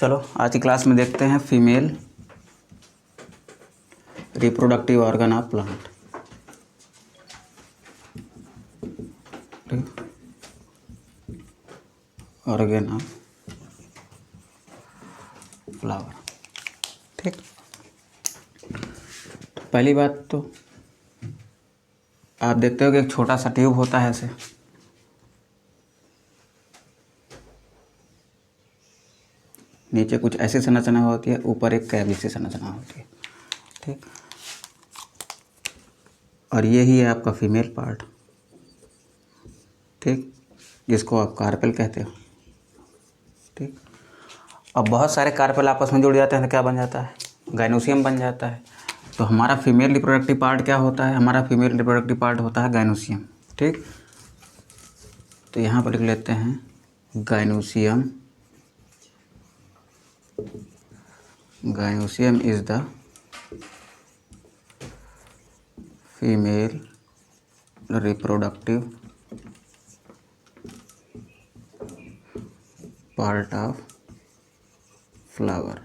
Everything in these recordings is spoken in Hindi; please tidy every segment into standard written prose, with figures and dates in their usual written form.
चलो आज की क्लास में देखते हैं female reproductive organ of plant. Organ of flower. ठीक, पहली बात तो आप देखते हो कि एक छोटा सा ट्यूब होता है ऐसे, नीचे कुछ ऐसी संरचना होती है, ऊपर एक कैप जैसी संरचना होती है। ठीक, और ये ही है आपका फीमेल पार्ट। ठीक, जिसको आप कार्पेल कहते हो। ठीक, अब बहुत सारे कार्पेल आपस में जुड़ जाते हैं तो क्या बन जाता है? गाइनोसियम बन जाता है। तो हमारा फीमेल रिप्रोडक्टिव पार्ट क्या होता है? हमारा फीमेल रिप्रोडक्टिव पार्ट होता है गाइनोसियम। ठीक, तो यहाँ पर लिख लेते हैं gynoecium. Gynoecium is the female reproductive part of flower.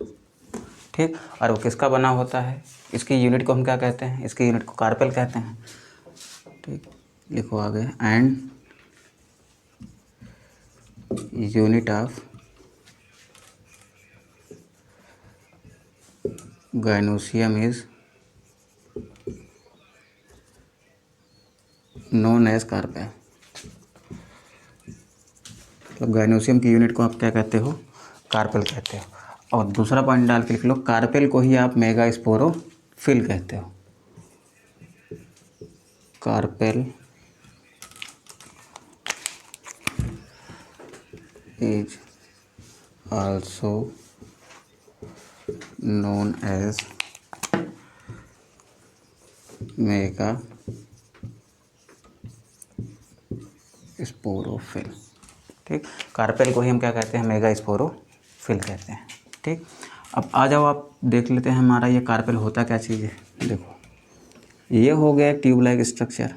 ठीक, और वो किसका बना होता है? इसकी यूनिट को हम क्या कहते हैं? इसकी यूनिट को कार्पेल कहते हैं। ठीक, लिखो आगे, and unit of gynoecium is known as carpel. मतलब गाइनोसियम की यूनिट को आप क्या कहते हो? कार्पेल कहते हो। और दूसरा पॉइंट डाल के लिख लो, कार्पेल को ही आप मेगास्पोरोफिल कहते हो। Carpel is also known as mega sporophyll. ठीक, कार्पेल को ही हम क्या कहते हैं? मेगा स्पोरोफिल कहते हैं। ठीक, अब आ जाओ आप देख लेते हैं हमारा ये कार्पेल होता क्या चीज़ है। देखो, ये हो गया ट्यूब लाइक स्ट्रक्चर।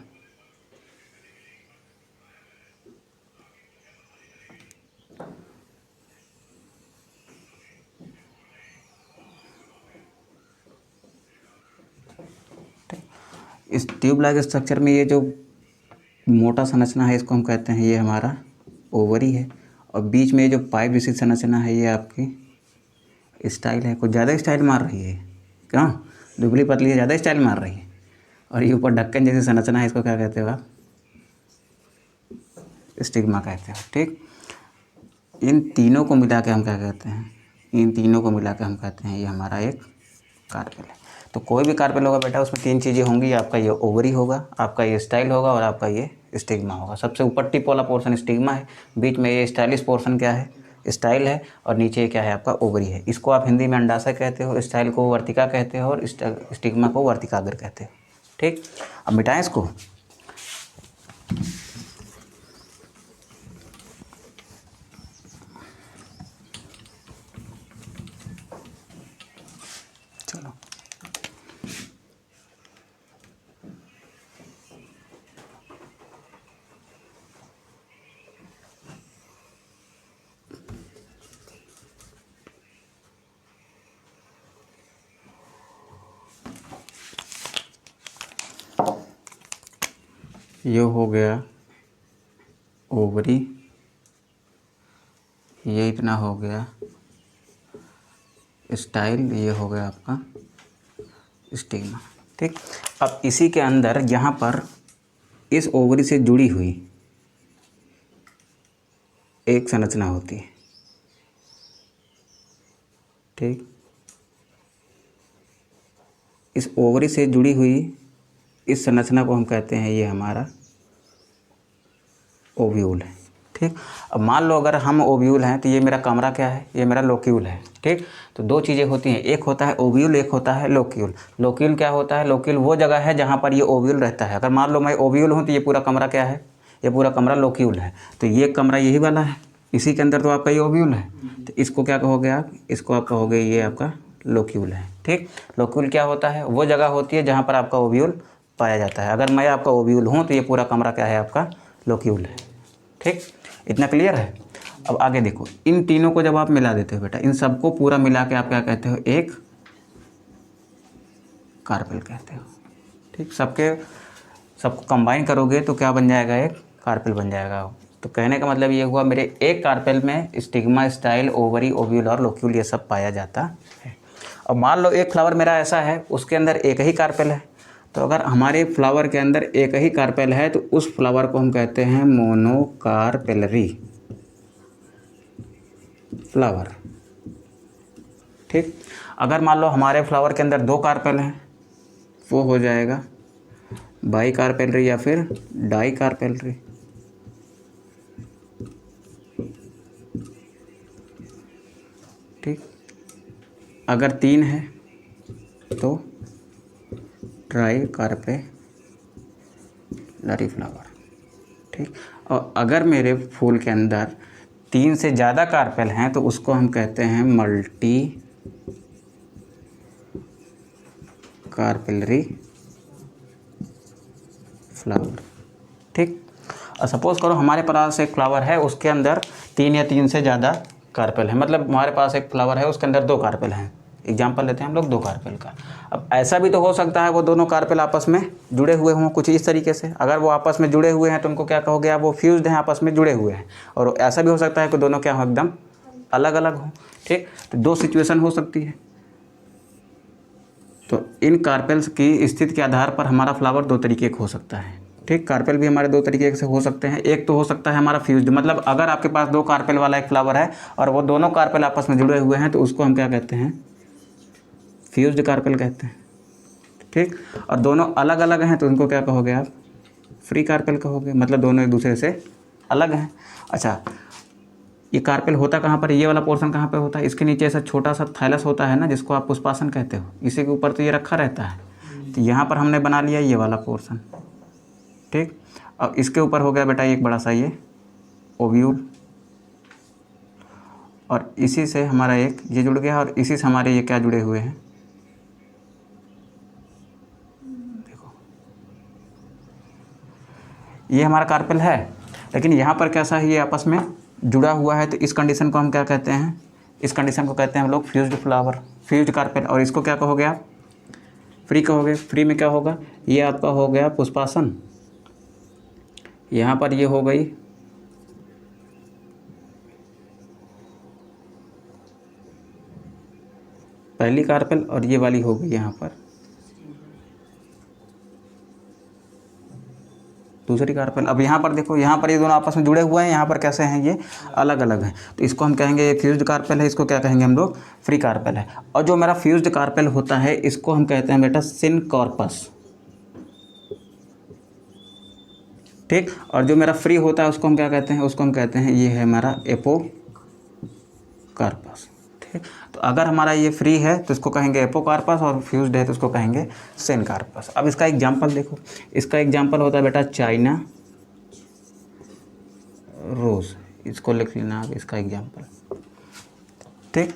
इस ट्यूब लाइक स्ट्रक्चर में ये जो मोटा संरचना है इसको हम कहते हैं ये हमारा ओवरी है, और बीच में ये जो पाइप जैसी संरचना है ये आपकी स्टाइल है। कुछ ज़्यादा स्टाइल मार रही है, क्यों? दुबली पतली है, ज़्यादा स्टाइल मार रही है। और ये ऊपर ढक्कन जैसी संरचना है, इसको क्या कहते हो आप? स्टिग्मा कहते हो। ठीक, इन तीनों को मिला के हम क्या कहते हैं? इन तीनों को मिला के हम कहते हैं ये हमारा एक कार्पेल है। तो कोई भी कार्पेल होगा बेटा, उसमें तीन चीज़ें होंगी। आपका ये ओवरी होगा, आपका ये स्टाइल होगा, और आपका ये स्टिग्मा होगा। सबसे ऊपर टिप वाला पोर्शन स्टिग्मा है, बीच में ये स्टाइलिश पोर्शन क्या है? स्टाइल है, और नीचे क्या है? आपका ओवरी है। इसको आप हिंदी में अंडाशय कहते हो, स्टाइल को वर्तिका कहते हो, और स्टिग्मा को वर्तिकाग्र कहते हो। ठीक, अब मिटाएं इसको। चलो, ये हो गया ओवरी, ये इतना हो गया स्टाइल, ये हो गया आपका स्टिग्मा। ठीक, अब इसी के अंदर यहाँ पर इस ओवरी से जुड़ी हुई एक संरचना होती है। ठीक, इस ओवरी से जुड़ी हुई इस संरचना को हम कहते हैं ये हमारा ओव्यूल है। ठीक, अब मान लो अगर हम ओव्यूल हैं तो ये मेरा कमरा क्या है? ये मेरा लोक्यूल है। ठीक, तो दो चीज़ें होती हैं, एक होता है ओव्यूल, एक होता है लोक्यूल। लोक्यूल क्या होता है? लोक्यूल वो जगह है जहाँ पर ये ओव्यूल रहता है। अगर मान लो मैं ओव्यूल हूँ तो ये पूरा कमरा क्या है? ये पूरा कमरा लोक्यूल है। तो ये कमरा यही वाला है, इसी के अंदर तो आपका ये ओव्यूल है। तो इसको क्या कहोगे आप? इसको आप कहोगे ये आपका लोक्यूल है। ठीक, लोक्यूल क्या होता है? वो जगह होती है जहाँ पर आपका ओव्यूल पाया जाता है। अगर मैं आपका ओव्यूल हूँ तो ये पूरा कमरा क्या है? आपका लोक्यूल है। ठीक, इतना क्लियर है? अब आगे देखो, इन तीनों को जब आप मिला देते हो बेटा, इन सबको पूरा मिला के आप क्या कहते हो, एक कार्पेल कहते हो। ठीक, सबको कंबाइन करोगे तो क्या बन जाएगा, एक कार्पेल बन जाएगा। तो कहने का मतलब ये हुआ, मेरे एक कार्पेल में स्टिग्मा, स्टाइल, ओवरी, ओव्यूल और लोक्यूल ये सब पाया जाता है। अब मान लो एक फ्लावर मेरा ऐसा है, उसके अंदर एक ही कार्पेल है। तो अगर हमारे फ्लावर के अंदर एक ही कार्पेल है तो उस फ्लावर को हम कहते हैं मोनोकार्पेलरी फ्लावर। ठीक, अगर मान लो हमारे फ्लावर के अंदर दो कार्पेल हैं, वो हो जाएगा बाई कार्पेलरी या फिर डाई कार्पेलरी। ठीक, अगर तीन है तो ट्राई कार्पेलरी फ्लावर। ठीक, और अगर मेरे फूल के अंदर तीन से ज़्यादा कार्पेल हैं तो उसको हम कहते हैं मल्टी कार्पेलरी फ्लावर। ठीक, और सपोज़ करो हमारे पास एक फ्लावर है, उसके अंदर तीन या तीन से ज़्यादा कार्पेल है, मतलब हमारे पास एक फ्लावर है उसके अंदर दो कार्पेल हैं। एग्जाम्पल लेते हैं हम लोग दो कार्पेल का। अब ऐसा भी तो हो सकता है वो दोनों कार्पेल आपस में जुड़े हुए हों कुछ इस तरीके से। अगर वो आपस में जुड़े हुए हैं तो उनको क्या कहोगे आप, वो फ्यूज्ड हैं, आपस में जुड़े हुए हैं। और ऐसा भी हो सकता है कि दोनों क्या हो, एकदम अलग अलग हों। ठीक, तो दो सिचुएशन हो सकती है। तो इन कार्पेल्स की स्थिति के आधार पर हमारा फ्लावर दो तरीके का हो सकता है। ठीक, कार्पेल भी हमारे दो तरीके से हो सकते हैं। एक तो हो सकता है हमारा फ्यूज्ड, मतलब अगर आपके पास दो कार्पेल वाला एक फ्लावर है और वो दोनों कार्पेल आपस में जुड़े हुए हैं तो उसको हम क्या कहते हैं, फ्यूज्ड कार्पेल कहते हैं। ठीक, और दोनों अलग अलग हैं तो उनको क्या कहोगे आप, फ्री कार्पेल कहोगे, मतलब दोनों एक दूसरे से अलग हैं। अच्छा, ये कार्पेल होता कहाँ पर, ये वाला पोर्शन कहाँ पे होता है, इसके नीचे ऐसा छोटा सा थाइलस होता है ना, जिसको आप पुष्पासन कहते हो, इसी के ऊपर तो ये रखा रहता है। तो यहाँ पर हमने बना लिया ये वाला पोर्शन। ठीक, अब इसके ऊपर हो गया बेटा एक बड़ा सा ये ओव्यूल, और इसी से हमारा एक ये जुड़ गया, और इसी से हमारे ये क्या जुड़े हुए हैं, देखो ये हमारा कार्पेल है। लेकिन यहाँ पर कैसा है, ये आपस में जुड़ा हुआ है, तो इस कंडीशन को हम क्या कहते हैं, इस कंडीशन को कहते हैं हम लोग फ्यूज्ड फ्लावर, फ्यूज्ड कार्पेल। और इसको क्या कहोगे आप, फ्री कहोगे। फ्री में क्या होगा, ये आपका हो गया पुष्पासन, यहाँ पर ये हो गई पहली कार्पेल, और ये वाली हो गई यहाँ पर दूसरी कार्पेल। अब यहाँ पर देखो, यहाँ पर ये दोनों आपस में जुड़े हुए हैं, यहाँ पर कैसे हैं, ये अलग अलग हैं। तो इसको हम कहेंगे ये फ्यूज्ड कार्पेल है, इसको क्या कहेंगे हम लोग, फ्री कार्पेल है। और जो मेरा फ्यूज्ड कार्पेल होता है इसको हम कहते हैं बेटा सिनकॉर्पस। ठीक, और जो मेरा फ्री होता है उसको हम क्या कहते हैं, उसको हम कहते हैं ये है हमारा एपोकार्पस। ठीक, तो अगर हमारा ये फ्री है तो इसको कहेंगे एपोकार्पस, और फ्यूज्ड है तो इसको कहेंगे सिनकार्पस। अब इसका एग्जांपल देखो, इसका एग्जांपल होता है बेटा चाइना रोज़, इसको लिख लेना आप, इसका एग्जांपल। ठीक,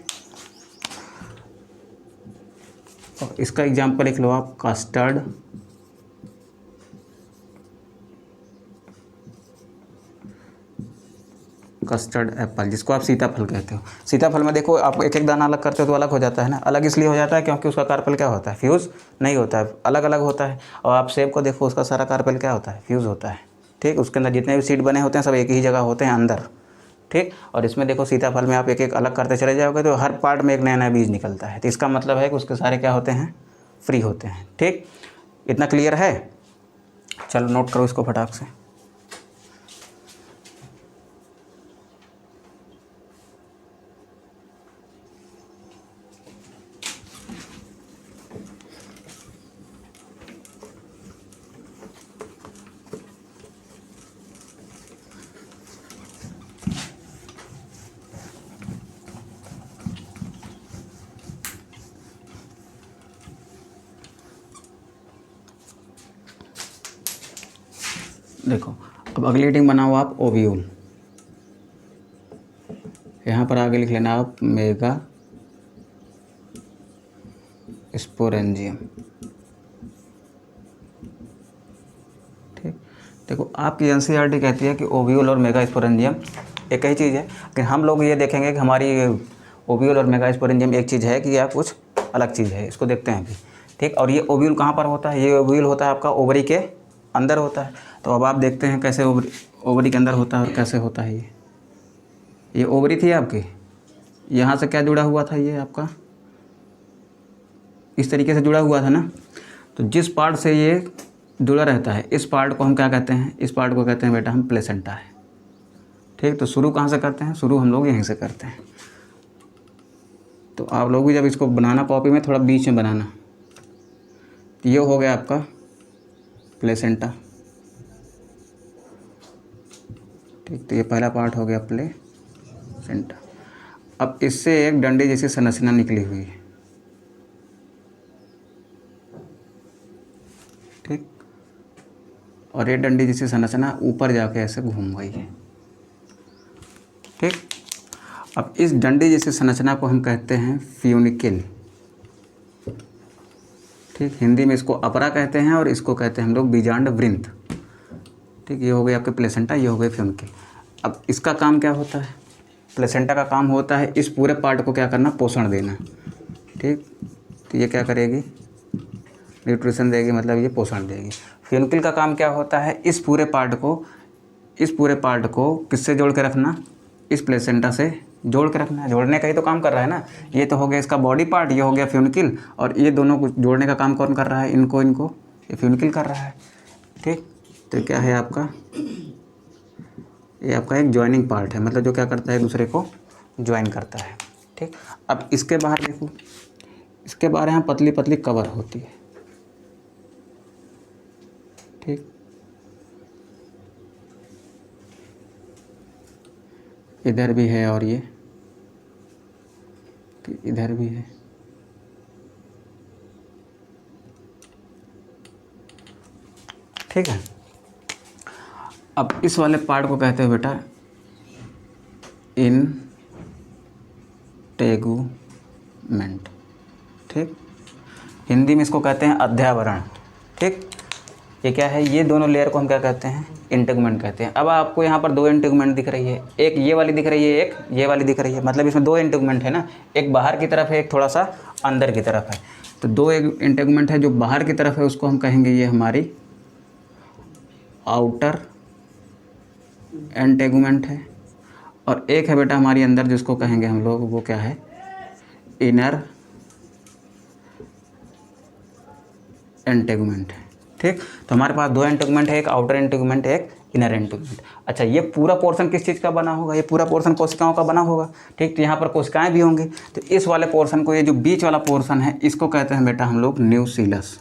और इसका एग्जांपल लिख लो आप कस्टर्ड एप्पल, जिसको आप सीताफल कहते हो। सीताफल में देखो आप एक एक दाना अलग करते हो तो अलग हो जाता है ना, अलग इसलिए हो जाता है क्योंकि उसका कार्पेल क्या होता है, फ्यूज़ नहीं होता है, अलग अलग होता है। और आप सेब को देखो, उसका सारा कार्पेल क्या होता है, फ्यूज़ होता है। ठीक, उसके अंदर जितने भी सीड बने होते हैं सब एक ही जगह होते हैं अंदर। ठीक, और इसमें देखो सीताफल में आप एक एक अलग करते चले जाओगे तो हर पार्ट में एक नया नया बीज निकलता है। तो इसका मतलब है कि उसके सारे क्या होते हैं, फ्री होते हैं। ठीक, इतना क्लियर है, चलो नोट करो इसको फटाक से। देखो, अब अगली हेडिंग बनाओ आप ओव्यूल। यहाँ पर आगे लिख लेना आप मेगा स्पोरेंजियम। ठीक, देखो आपकी एनसीईआरटी कहती है कि ओव्यूल और मेगास्पोरेंजियम एक ही चीज़ है, लेकिन हम लोग ये देखेंगे कि हमारी ओव्यूल और मेगास्पोरेंजियम एक चीज़ है कि या कुछ अलग चीज़ है, इसको देखते हैं अभी। ठीक, और ये ओव्यूल कहाँ पर होता है? ये ओव्यूल होता है आपका ओवरी के अंदर होता है। तो अब आप देखते हैं कैसे ओवरी के अंदर होता है और कैसे होता है। ये ओवरी थी आपकी, यहाँ से क्या जुड़ा हुआ था? ये आपका इस तरीके से जुड़ा हुआ था ना। तो जिस पार्ट से ये जुड़ा रहता है, इस पार्ट को हम क्या कहते हैं? इस पार्ट को कहते हैं बेटा हम प्लेसेंटा है। ठीक, तो शुरू कहाँ से करते हैं? शुरू हम लोग यहीं से करते हैं। तो आप लोग भी जब इसको बनाना कॉपी में थोड़ा बीच में बनाना। ये हो गया आपका प्लेसेंटा। ठीक, तो ये पहला पार्ट हो गया प्लेसेंटा। अब इससे एक डंडे जैसी संरचना निकली हुई है। ठीक, और ये डंडी जैसी संरचना ऊपर जाके ऐसे घूम गई है। ठीक, अब इस डंडी जैसी संरचना को हम कहते हैं फ्यूनिकिल। ठीक, हिंदी में इसको अपरा कहते हैं और इसको कहते हैं हम लोग बीजांड वृंत। ठीक, ये हो गए आपके प्लेसेंटा, ये हो गए फ्यूनिकिल। अब इसका काम क्या होता है? प्लेसेंटा का काम होता है इस पूरे पार्ट को क्या करना? पोषण देना। ठीक, तो ये क्या करेगी? न्यूट्रिशन देगी, मतलब ये पोषण देगी। फ्यूनिकिल का काम क्या होता है? इस पूरे पार्ट को किससे जोड़ के रखना? इस प्लेसेंटा से जोड़ के रखना है। जोड़ने का ही तो काम कर रहा है ना। ये तो हो गया इसका बॉडी पार्ट, ये हो गया फ्यूनिकिल, और ये दोनों को जोड़ने का काम कौन कर रहा है? इनको ये फ्यूनिकिल कर रहा है। ठीक, तो क्या है आपका? ये आपका एक ज्वाइनिंग पार्ट है, मतलब जो क्या करता है? दूसरे को ज्वाइन करता है। ठीक, अब इसके बाहर देखो, इसके बाहर यहाँ पतली पतली कवर होती है। ठीक, इधर भी है और ये इधर भी है। ठीक है, अब इस वाले पार्ट को कहते हैं बेटा इंटेगुमेंट। ठीक, हिंदी में इसको कहते हैं अध्यावरण। ठीक, ये क्या है? ये दोनों लेयर को हम क्या कहते हैं? इंटेगुमेंट कहते हैं। अब आपको यहाँ पर दो इंटेगुमेंट दिख रही है, एक ये वाली दिख रही है, एक ये वाली दिख रही है, मतलब इसमें दो इंटेगुमेंट है ना, एक बाहर की तरफ है, एक थोड़ा सा अंदर की तरफ है। तो दो एक इंटेगुमेंट है, जो बाहर की तरफ है उसको हम कहेंगे ये हमारी आउटर इंटेगुमेंट है, और एक है बेटा हमारी अंदर जिसको कहेंगे हम लोग, वो क्या है? इनर इंटेगुमेंट है। ठीक, तो हमारे पास दो इंटेगुमेंट है, एक आउटर इंटेगुमेंट, एक इनर इंटेगुमेंट। अच्छा, ये पूरा पोर्शन किस चीज़ का बना होगा? ये पूरा पोर्शन कोशिकाओं का बना होगा। ठीक, तो यहाँ पर कोशिकाएं भी होंगी, तो इस वाले पोर्शन को, ये जो बीच वाला पोर्शन है, इसको कहते हैं बेटा हम लोग न्यूक्लियस।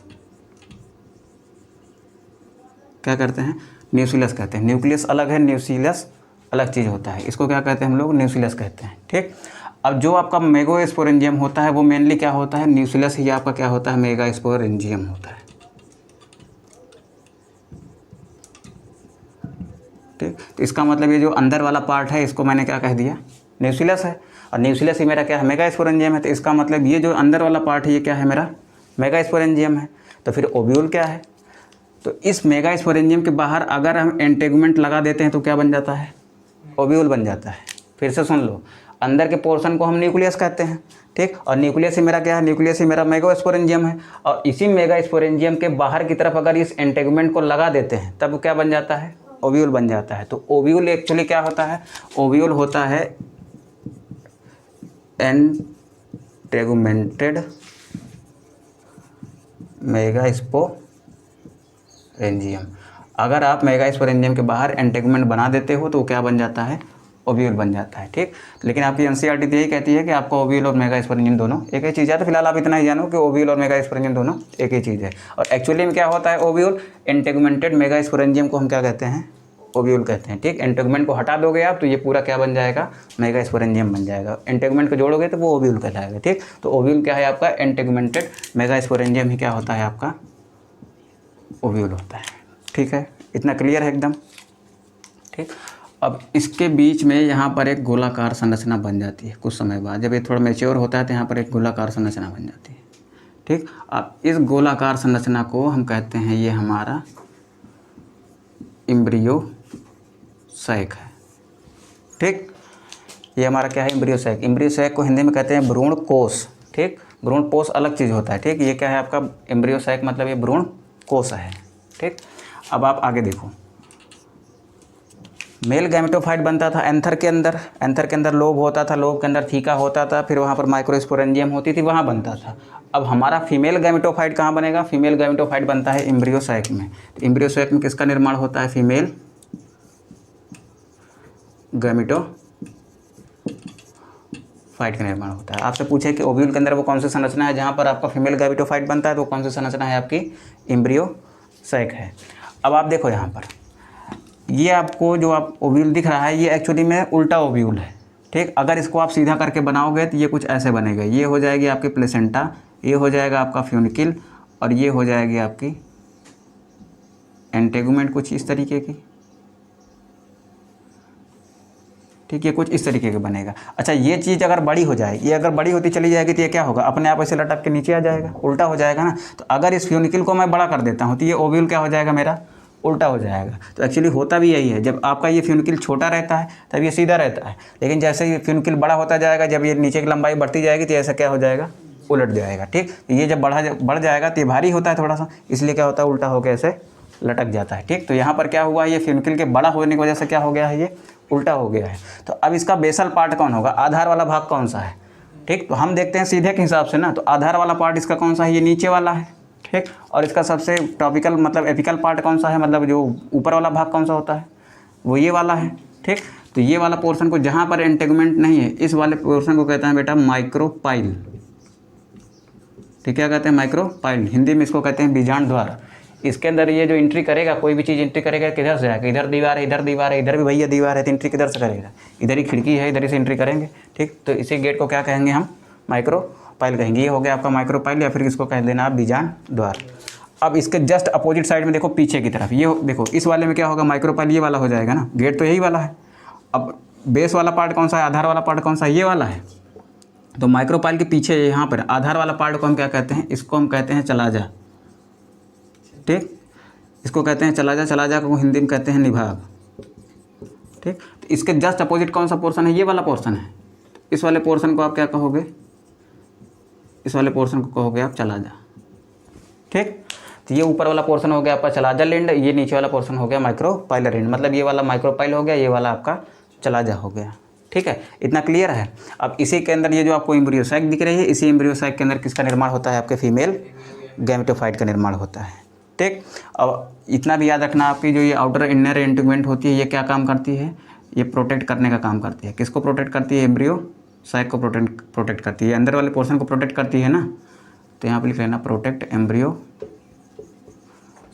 क्या करते हैं? न्यूक्लियस कहते हैं। न्यूक्लियस अलग है, न्यूक्लियस अलग चीज़ होता है। इसको क्या कहते हैं हम लोग? न्यूक्लियस कहते हैं। ठीक, अब जो आपका मेगास्पोरेंजियम होता है वो मेनली क्या होता है? न्यूक्लियस ही आपका क्या होता है? मेगास्पोरेंजियम होता है। ठीक, तो इसका मतलब ये जो अंदर वाला पार्ट है इसको मैंने क्या कह दिया? न्यूक्लियस है, और न्यूक्लियस ही मेरा क्या है? मेगास्पोरेंजियम है। तो इसका मतलब ये जो अंदर वाला पार्ट है ये क्या है? मेरा मेगास्पोरेंजियम है। तो फिर ओव्यूल क्या है? तो इस मेगास्पोरेंजियम के बाहर अगर हम इंटेगुमेंट लगा देते हैं तो क्या बन जाता है? ओव्यूल बन जाता है। फिर से सुन लो, अंदर के पोर्शन को हम न्यूक्लियस कहते हैं। ठीक, और न्यूक्लियस ही मेरा क्या है? न्यूक्लियस ही मेरा मेगास्पोरेंजियम है, और इसी मेगास्पोरेंजियम के बाहर की तरफ अगर इस इंटेगुमेंट को लगा देते हैं तब क्या बन जाता है? ओव्यूल बन जाता है। तो ओव्यूल एक्चुअली क्या होता है? ओव्यूल होता है इंटेगुमेंटेड मेगास्पोरेंजियम। अगर आप मेगास्पोरेंजियम के बाहर इंटेगुमेंट बना देते हो तो क्या बन जाता है? ओव्यूल बन जाता है। ठीक, लेकिन आपकी एनसीईआरटी तो यही कहती है कि आपका ओव्यूल और मेगास्पोरेंजियम दोनों एक ही चीज़ है। तो फिलहाल आप इतना ही जानो कि ओव्यूल और मेगास्पोरेंजियम दोनों एक ही चीज़ है। और एक्चुअली में क्या होता है? ओव्यूल इंटेगुमेंटेड मेगास्पोरेंजियम को हम क्या कहते हैं? ओव्यूल कहते हैं। ठीक, इंटेगुमेंट को हटा दोगे आप तो ये पूरा क्या बन जाएगा? मेगास्पोरेंजियम बन जाएगा। इंटेगुमेंट को जोड़ोगे तो वो ओव्यूल कहलाएगा। ठीक, तो ओव्यूल क्या है आपका? इंटेगुमेंटेड मेगास्पोरेंजियम ही क्या होता है? आपका ओव्यूल होता है। ठीक है, इतना क्लियर है एकदम? ठीक, अब इसके बीच में यहाँ पर एक गोलाकार संरचना बन जाती है कुछ समय बाद। जब ये थोड़ा मैच्योर होता है तो यहाँ पर एक गोलाकार संरचना बन जाती है। ठीक, अब इस गोलाकार संरचना को हम कहते हैं ये हमारा एम्ब्रियो सैक है। ठीक, ये हमारा क्या है, एम्ब्रियो सैक। एम्ब्रियो सैक को हिंदी में कहते हैं भ्रूण कोष। ठीक, भ्रूण कोष अलग चीज़ होता है। ठीक, ये क्या है आपका एम्ब्रियो सैक, मतलब ये भ्रूण कोष है। ठीक, अब आप आगे देखो, मेल गैमेटोफाइट बनता था एंथर के अंदर। एंथर के अंदर लोब होता था, लोब के अंदर थीका होता था, फिर वहाँ पर माइक्रोस्पोरेंजियम होती थी, वहाँ बनता था। अब हमारा फीमेल गैमेटोफाइट कहाँ बनेगा, फीमेल गैमेटोफाइट बनता है एम्ब्रियो सैक में। तो एम्ब्रियो सैक में किसका निर्माण होता है, फीमेल गैमेटोफाइट का निर्माण होता है। आपसे पूछे कि ओव्यूल के अंदर वो कौन सी संरचना है जहाँ पर आपका फीमेल गैमेटोफाइट बनता है, तो कौन सी संरचना है आपकी, एम्ब्रियो सैक है। अब आप देखो यहाँ पर, ये आपको जो आप ओव्यूल दिख रहा है, ये एक्चुअली में उल्टा ओव्यूल है। ठीक, अगर इसको आप सीधा करके बनाओगे तो ये कुछ ऐसे बनेगा। ये हो जाएगी आपकी प्लेसेंटा, ये हो जाएगा आपका फ्यूनिकिल, और ये हो जाएगी आपकी एंटेगुमेंट, कुछ इस तरीके की। ठीक, ये कुछ इस तरीके का बनेगा। अच्छा, ये चीज़ अगर बड़ी हो जाए, ये अगर बड़ी होती चली जाएगी तो ये क्या होगा, अपने आप ऐसे लटक के नीचे आ जाएगा, उल्टा हो जाएगा ना। तो अगर इस फ्यूनिकिल को मैं बड़ा कर देता हूँ तो ये ओव्यूल क्या हो जाएगा, मेरा उल्टा हो जाएगा। तो एक्चुअली होता भी यही है, जब आपका ये फ्यूनिकिल छोटा रहता है तब ये सीधा रहता है, लेकिन जैसे ये फ्यूनिकिल बड़ा होता जाएगा, जब ये नीचे की लंबाई बढ़ती जाएगी तो ऐसा क्या हो जाएगा, उलट जाएगा। ठीक, तो ये जब बढ़ जाएगा तो ये भारी होता है थोड़ा सा, इसलिए क्या होता है, उल्टा होकर ऐसे लटक जाता है। ठीक, तो यहाँ पर क्या हुआ, ये फ्यूनिकिल के बड़ा होने की वजह से क्या हो गया है, ये उल्टा हो गया है। तो अब इसका बेसल पार्ट कौन होगा, आधार वाला भाग कौन सा है। ठीक, तो हम देखते हैं सीधे के हिसाब से ना, तो आधार वाला पार्ट इसका कौन सा है, ये नीचे वाला है। ठीक, और इसका सबसे टॉपिकल मतलब एपिकल पार्ट कौन सा है, मतलब जो ऊपर वाला भाग कौन सा होता है, वो ये वाला है। ठीक, तो ये वाला पोर्शन को, जहाँ पर एंटेगमेंट नहीं है, इस वाले पोर्शन को कहते हैं बेटा माइक्रोपाइल। ठीक, क्या कहते हैं, माइक्रोपाइल। हिंदी में इसको कहते हैं बीजांड द्वार। इसके अंदर ये जो एंट्री करेगा, कोई भी चीज़ एंट्री करेगा, किधर से आएगा, इधर दीवार है, इधर दीवार है, इधर भी भैया दीवार है, तो एंट्री किधर से करेगा, इधर ही खिड़की है, इधर ही से एंट्री करेंगे। ठीक, तो इसी गेट को क्या कहेंगे हम, माइक्रोपाइल कहेंगे। ये हो गया आपका माइक्रोपाइल, या फिर इसको कह देना आप बीजांड द्वार। अब इसके जस्ट अपोजिट साइड में देखो, पीछे की तरफ ये देखो, इस वाले में क्या होगा, माइक्रोपाइल ये वाला हो जाएगा ना, गेट तो यही वाला है। अब बेस वाला पार्ट कौन सा है, आधार वाला पार्ट कौन सा है, ये वाला है। तो माइक्रोपाइल के पीछे यहाँ पर आधार वाला पार्ट को हम क्या कहते हैं, इसको हम कहते हैं चलाजा। ठीक, इसको कहते हैं चलाजा। चलाजा को हिंदी में कहते हैं निभाग। ठीक, तो इसके जस्ट अपोजिट कौन सा पोर्शन है, ये वाला पोर्शन है। इस वाले पोर्शन को आप क्या कहोगे, इस वाले पोर्शन को कहोगे आप चलाजा। ठीक, तो ये ऊपर वाला पोर्शन हो गया आपका चलाजा लिंड, ये नीचे वाला पोर्शन हो गया माइक्रोपाइलर लिंड, मतलब ये वाला माइक्रोपाइल हो गया, ये वाला आपका चलाजा हो गया। ठीक है, इतना क्लियर है। अब इसी के अंदर ये जो आपको एम्ब्रियो सैक दिख रही है, इसी एम्ब्रियो सैक के अंदर किसका निर्माण होता है, आपके फीमेल गैमेटोफाइट का निर्माण होता है। ठीक, अब इतना भी याद रखना, आपकी जो ये आउटर इनर एंटेगमेंट होती है, ये क्या काम करती है, ये प्रोटेक्ट करने का काम करती है। किसको प्रोटेक्ट करती है, एम्ब्रियो सैक को प्रोटेक्ट करती है, अंदर वाले पोर्शन को प्रोटेक्ट करती है ना। तो यहाँ पर लिख लेना प्रोटेक्ट एम्ब्रियो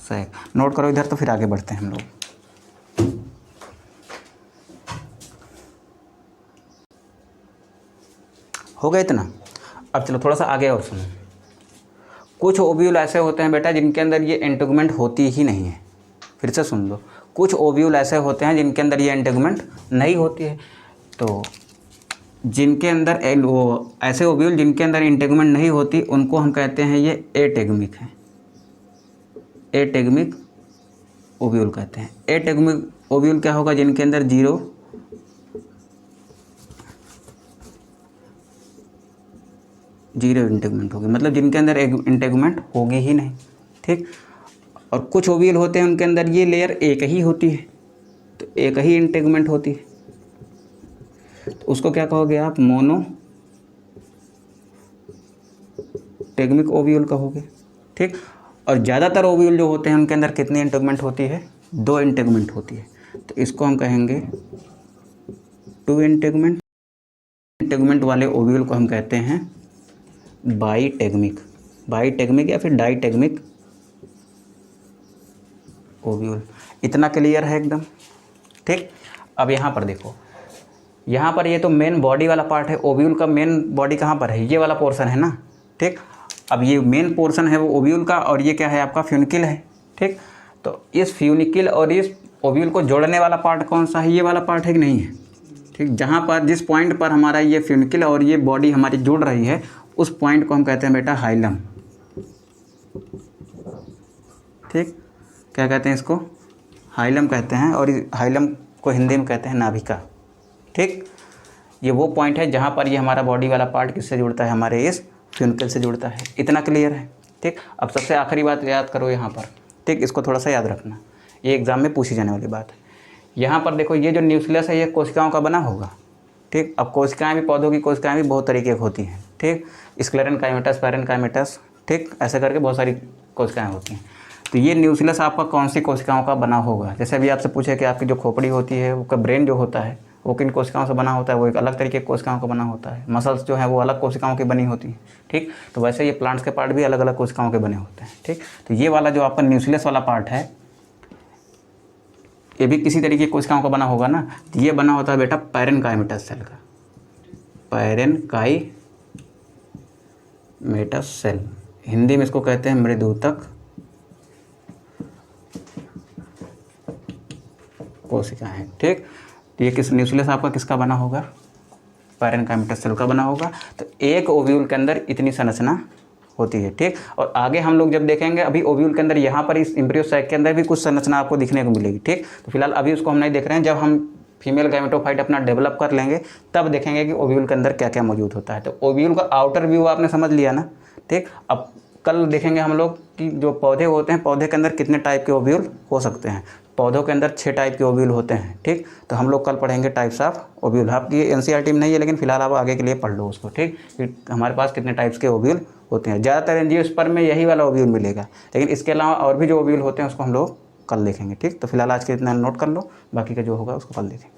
सैक, नोट करो इधर, तो फिर आगे बढ़ते हैं हम लोग। हो गया इतना। अब चलो थोड़ा सा आगे और सुनो। कुछ ओव्यूल ऐसे होते हैं बेटा जिनके अंदर ये एंटेगमेंट होती ही नहीं है। फिर से सुन लो, कुछ ओव्यूल ऐसे होते हैं जिनके अंदर ये एंटेगमेंट नहीं होती है। तो जिनके अंदर ऐसे ओव्यूल जिनके अंदर एंटेगमेंट नहीं होती, उनको हम कहते हैं ये एटेगमिक है। एटेगमिक ओव्यूल कहते हैं। एटेगमिक ओव्यूल क्या होगा, जिनके अंदर जीरो इंटेगमेंट होगी, मतलब जिनके अंदर इंटेगमेंट होगी ही नहीं। ठीक, और कुछ ओव्यूल होते हैं उनके अंदर ये लेयर एक ही होती है, तो एक ही इंटेगमेंट होती है, तो उसको क्या कहोगे आप, मोनोटेगमिक ओव्यूल कहोगे। ठीक, और ज़्यादातर ओव्यूल जो होते हैं उनके अंदर कितनी इंटेगमेंट होती है, 2 इंटेगमेंट होती है, तो इसको हम कहेंगे 2 इंटेगमेंट। इंटेगमेंट वाले ओव्यूल को हम कहते हैं बाईटेगमिक या फिर डाईटेगमिक ओव्यूल। इतना क्लियर है एकदम। ठीक, अब यहाँ पर देखो, यहाँ पर ये तो मेन बॉडी वाला पार्ट है। ओव्यूल का मेन बॉडी कहाँ पर है, ये वाला पोर्शन है ना। ठीक, अब ये मेन पोर्शन है वो ओव्यूल का, और ये क्या है आपका फ्यूनिकिल है। ठीक, तो इस फ्यूनिकिल और इस ओव्यूल को जोड़ने वाला पार्ट कौन सा है, ये वाला पार्ट है कि नहीं है। ठीक, जहाँ पर जिस पॉइंट पर हमारा ये फ्यूनिकिल और ये बॉडी हमारी जुड़ रही है, उस पॉइंट को हम कहते हैं बेटा हाइलम। ठीक, क्या कहते हैं इसको, हाइलम कहते हैं, और हाइलम को हिंदी में कहते हैं नाभिका। ठीक, ये वो पॉइंट है जहाँ पर ये हमारा बॉडी वाला पार्ट किससे जुड़ता है, हमारे इस फ्यूनिकल से जुड़ता है। इतना क्लियर है। ठीक, अब सबसे आखिरी बात याद करो यहाँ पर। ठीक, इसको थोड़ा सा याद रखना, ये एग्ज़ाम में पूछी जाने वाली बात है। यहाँ पर देखो, ये जो न्यूक्लियस है ये कोशिकाओं का बना होगा। ठीक, अब कोशिकाएं भी, पौधों की कोशिकाएं भी बहुत तरीके की होती हैं। ठीक, स्क्लेरेनकाइमेटस, पैरेनकाइमेटस, ठीक, ऐसे करके बहुत सारी कोशिकाएं होती हैं। तो ये न्यूक्लियस आपका कौन सी कोशिकाओं का बना होगा। जैसे अभी आपसे पूछे कि आपकी जो खोपड़ी होती है, वो ब्रेन जो होता है वो किन कोशिकाओं से बना होता है, वो एक अलग तरीके की कोशिकाओं का बना होता है। मसल्स जो है वो अलग कोशिकाओं की बनी होती हैं। ठीक, तो वैसे ये प्लांट्स के पार्ट भी अलग अलग कोशिकाओं के बने होते हैं। ठीक, तो ये वाला जो आपका न्यूक्लियस वाला पार्ट है ये भी किसी तरीके की कोशिकाओं का बना होगा ना। तो ये बना होता है बेटा पैरेनकाइमेटस सेल का, पैरेनकाइमेटस सेल, हिंदी में इसको कहते हैं मृदुतक कोशिकाएं। ठीक, तो ये किस न्यूक्लियस आपका किसका बना होगा, पैरेनकाइमेटस सेल का बना होगा। तो एक ओव्यूल के अंदर इतनी संरचना होती है। ठीक, और आगे हम लोग जब देखेंगे, अभी ओव्यूल के अंदर यहाँ पर इस एम्ब्रियो सैक के अंदर भी कुछ संरचना आपको दिखने को मिलेगी। ठीक, तो फिलहाल अभी उसको हम नहीं देख रहे हैं। जब हम फीमेल गैमेटोफाइट अपना डेवलप कर लेंगे तब देखेंगे कि ओव्यूल के अंदर क्या क्या मौजूद होता है। तो ओव्यूल का आउटर व्यू आपने समझ लिया ना। ठीक, अब कल देखेंगे हम लोग कि जो पौधे होते हैं, पौधे के अंदर कितने टाइप के ओव्यूल हो सकते हैं। पौधों के अंदर 6 टाइप के ओव्यूल होते हैं। ठीक, तो हम लोग कल पढ़ेंगे टाइप्स ऑफ ओव्यूल। आपकी एनसीईआरटी में नहीं है, लेकिन फिलहाल आप आगे के लिए पढ़ लो उसको। ठीक, कि हमारे पास कितने टाइप्स के ओव्यूल होते हैं। ज़्यादातर एंजियोस्पर्म में यही वाला ओव्यूल मिलेगा, लेकिन इसके अलावा और भी जो ओव्यूल होते हैं उसको हम लोग कल देखेंगे। ठीक, तो फिलहाल आज के इतना नोट कर लो, बाकी का जो होगा उसको कल देखेंगे।